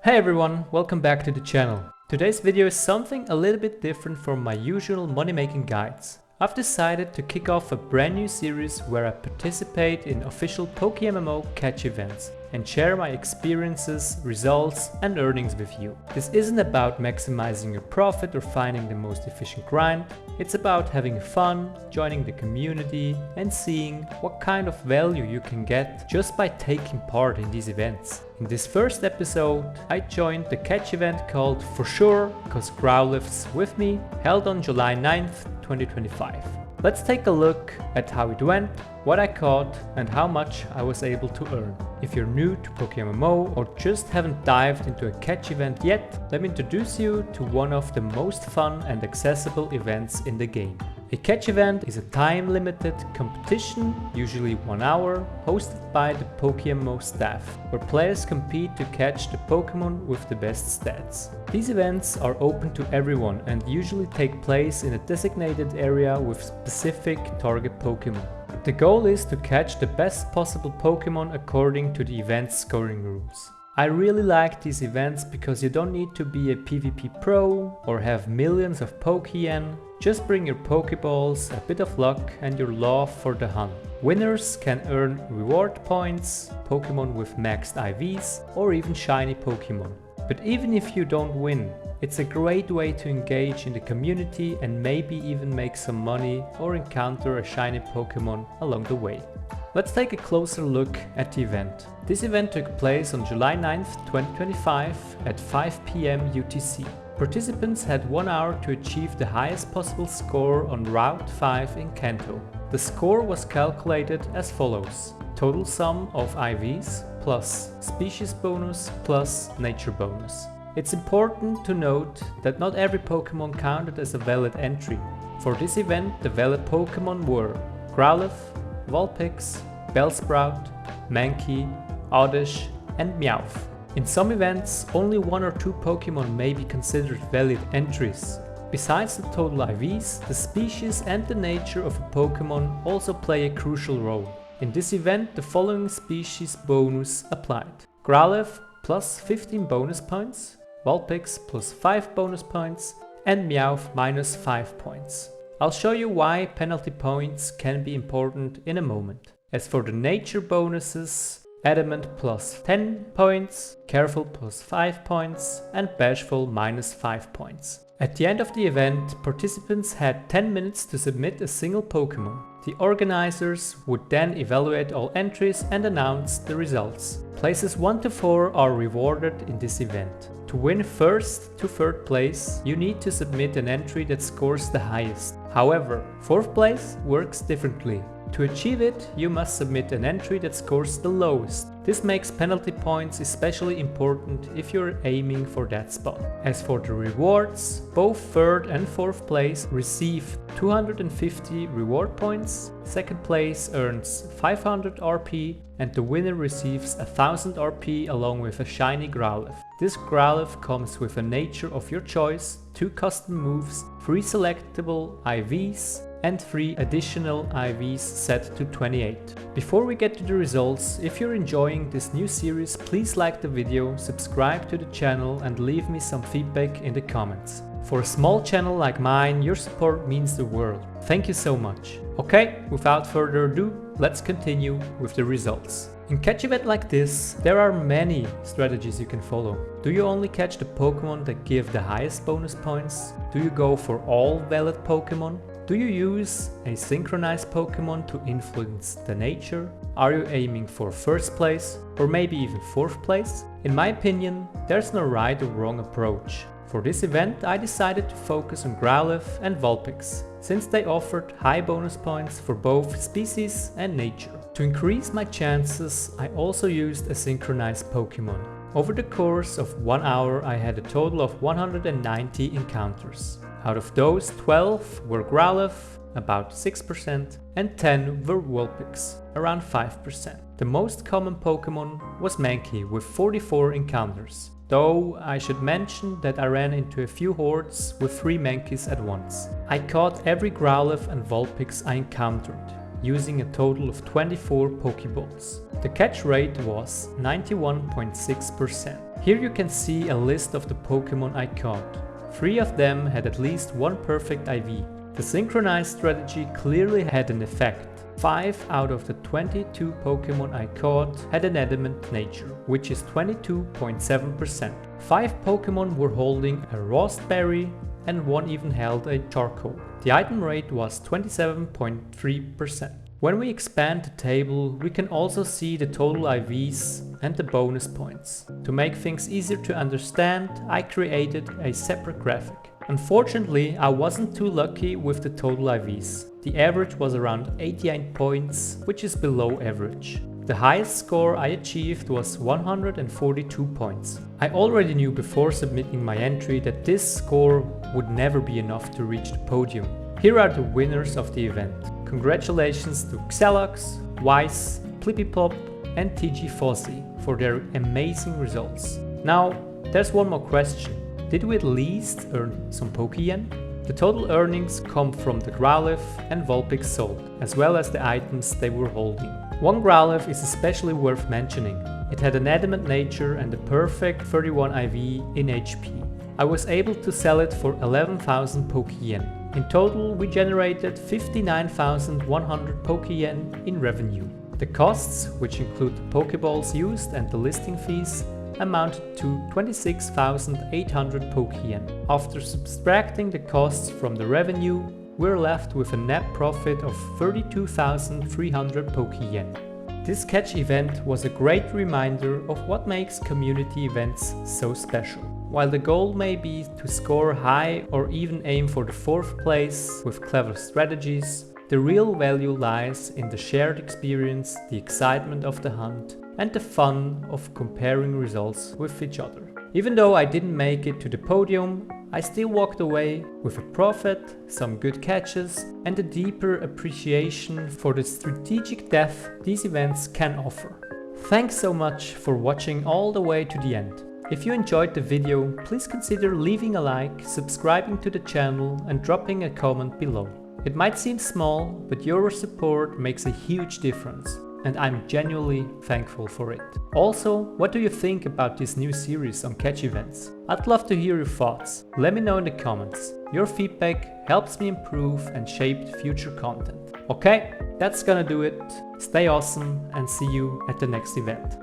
Hey everyone, welcome back to the channel. Today's video is something a little bit different from my usual money making guides. I've decided to kick off a brand new series where I participate in official PokeMMO catch events and share my experiences, results and earnings with you. This isn't about maximizing your profit or finding the most efficient grind. It's about having fun, joining the community and seeing what kind of value you can get just by taking part in these events. In this first episode, I joined the catch event called For Sure Cause Growlithe's with me, held on July 9th, 2025. Let's take a look at how it went, what I caught and how much I was able to earn. If you're new to PokeMMO or just haven't dived into a catch event yet, let me introduce you to one of the most fun and accessible events in the game. A catch event is a time-limited competition, usually 1 hour, hosted by the PokeMMO staff, where players compete to catch the Pokemon with the best stats. These events are open to everyone and usually take place in a designated area with specific target Pokemon. The goal is to catch the best possible Pokemon according to the event's scoring rules. I really like these events because you don't need to be a PvP pro or have millions of Pokéyen. Just bring your Poké Balls, a bit of luck and your love for the hunt. Winners can earn reward points, Pokemon with maxed IVs or even shiny Pokemon. But even if you don't win, it's a great way to engage in the community and maybe even make some money or encounter a shiny Pokemon along the way. Let's take a closer look at the event. This event took place on July 9th, 2025 at 5 PM UTC. Participants had 1 hour to achieve the highest possible score on Route 5 in Kanto. The score was calculated as follows: total sum of IVs plus species bonus plus nature bonus. It's important to note that not every Pokemon counted as a valid entry. For this event, the valid Pokemon were Growlithe, Vulpix, Bellsprout, Mankey, Oddish and Meowth. In some events, only 1 or 2 Pokemon may be considered valid entries. Besides the total IVs, the species and the nature of a Pokemon also play a crucial role. In this event, the following species bonus applied: Growlithe plus 15 bonus points, Vulpix plus 5 bonus points and Meowth minus 5 points. I'll show you why penalty points can be important in a moment. As for the nature bonuses, Adamant plus 10 points, Careful plus 5 points and Bashful minus 5 points. At the end of the event, participants had 10 minutes to submit a single Pokemon. The organizers would then evaluate all entries and announce the results. Places 1 to 4 are rewarded in this event. To win first to third place, you need to submit an entry that scores the highest. However, fourth place works differently. To achieve it, you must submit an entry that scores the lowest. This makes penalty points especially important if you're aiming for that spot. As for the rewards, both third and fourth place receive 250 reward points, second place earns 500 RP and the winner receives 1000 RP along with a shiny Growlithe. This Growlithe comes with a nature of your choice, 2 custom moves, 3 selectable IVs and 3 additional IVs set to 28. Before we get to the results, if you're enjoying this new series, please like the video, subscribe to the channel and leave me some feedback in the comments. For a small channel like mine, your support means the world. Thank you so much. Okay, without further ado, let's continue with the results. In catch event like this, there are many strategies you can follow. Do you only catch the Pokemon that give the highest bonus points? Do you go for all valid Pokemon? Do you use a synchronized Pokemon to influence the nature? Are you aiming for first place or maybe even fourth place? In my opinion, there's no right or wrong approach. For this event, I decided to focus on Growlithe and Vulpix, since they offered high bonus points for both species and nature. To increase my chances, I also used a synchronized Pokemon. Over the course of 1 hour, I had a total of 190 encounters. Out of those, 12 were Growlithe, about 6%, and 10 were Vulpix, around 5%. The most common Pokemon was Mankey with 44 encounters. Though I should mention that I ran into a few hordes with 3 Mankeys at once. I caught every Growlithe and Vulpix I encountered, using a total of 24 Poké Balls. The catch rate was 91.6%. Here you can see a list of the Pokémon I caught. 3 of them had at least one perfect IV. The synchronized strategy clearly had an effect. 5 out of the 22 Pokémon I caught had an adamant nature, which is 22.7%. 5 Pokémon were holding a Rostberry and 1 even held a Charcoal. The item rate was 27.3%. When we expand the table, we can also see the total IVs and the bonus points. To make things easier to understand, I created a separate graphic. Unfortunately, I wasn't too lucky with the total IVs. The average was around 88 points, which is below average. The highest score I achieved was 142 points. I already knew before submitting my entry that this score would never be enough to reach the podium. Here are the winners of the event. Congratulations to Xelox, Weiss, Plippyplop and TG Fozzy for their amazing results. Now, there's one more question. Did we at least earn some Pokéyen? The total earnings come from the Growlithe and Vulpix sold, as well as the items they were holding. One Growlithe is especially worth mentioning. It had an adamant nature and a perfect 31 IV in HP. I was able to sell it for 11,000 Pokéyen. In total, we generated 59,100 Pokéyen in revenue. The costs, which include the Poké Balls used and the listing fees, amounted to 26,800 Pokéyen. After subtracting the costs from the revenue, we're left with a net profit of 32,300 Pokéyen. This catch event was a great reminder of what makes community events so special. While the goal may be to score high or even aim for the 4th place with clever strategies, the real value lies in the shared experience, the excitement of the hunt, and the fun of comparing results with each other. Even though I didn't make it to the podium, I still walked away with a profit, some good catches, and a deeper appreciation for the strategic depth these events can offer. Thanks so much for watching all the way to the end. If you enjoyed the video, please consider leaving a like, subscribing to the channel and dropping a comment below. It might seem small, but your support makes a huge difference, and I'm genuinely thankful for it. Also, what do you think about this new series on catch events? I'd love to hear your thoughts. Let me know in the comments. Your feedback helps me improve and shape future content. Okay, that's gonna do it. Stay awesome and see you at the next event.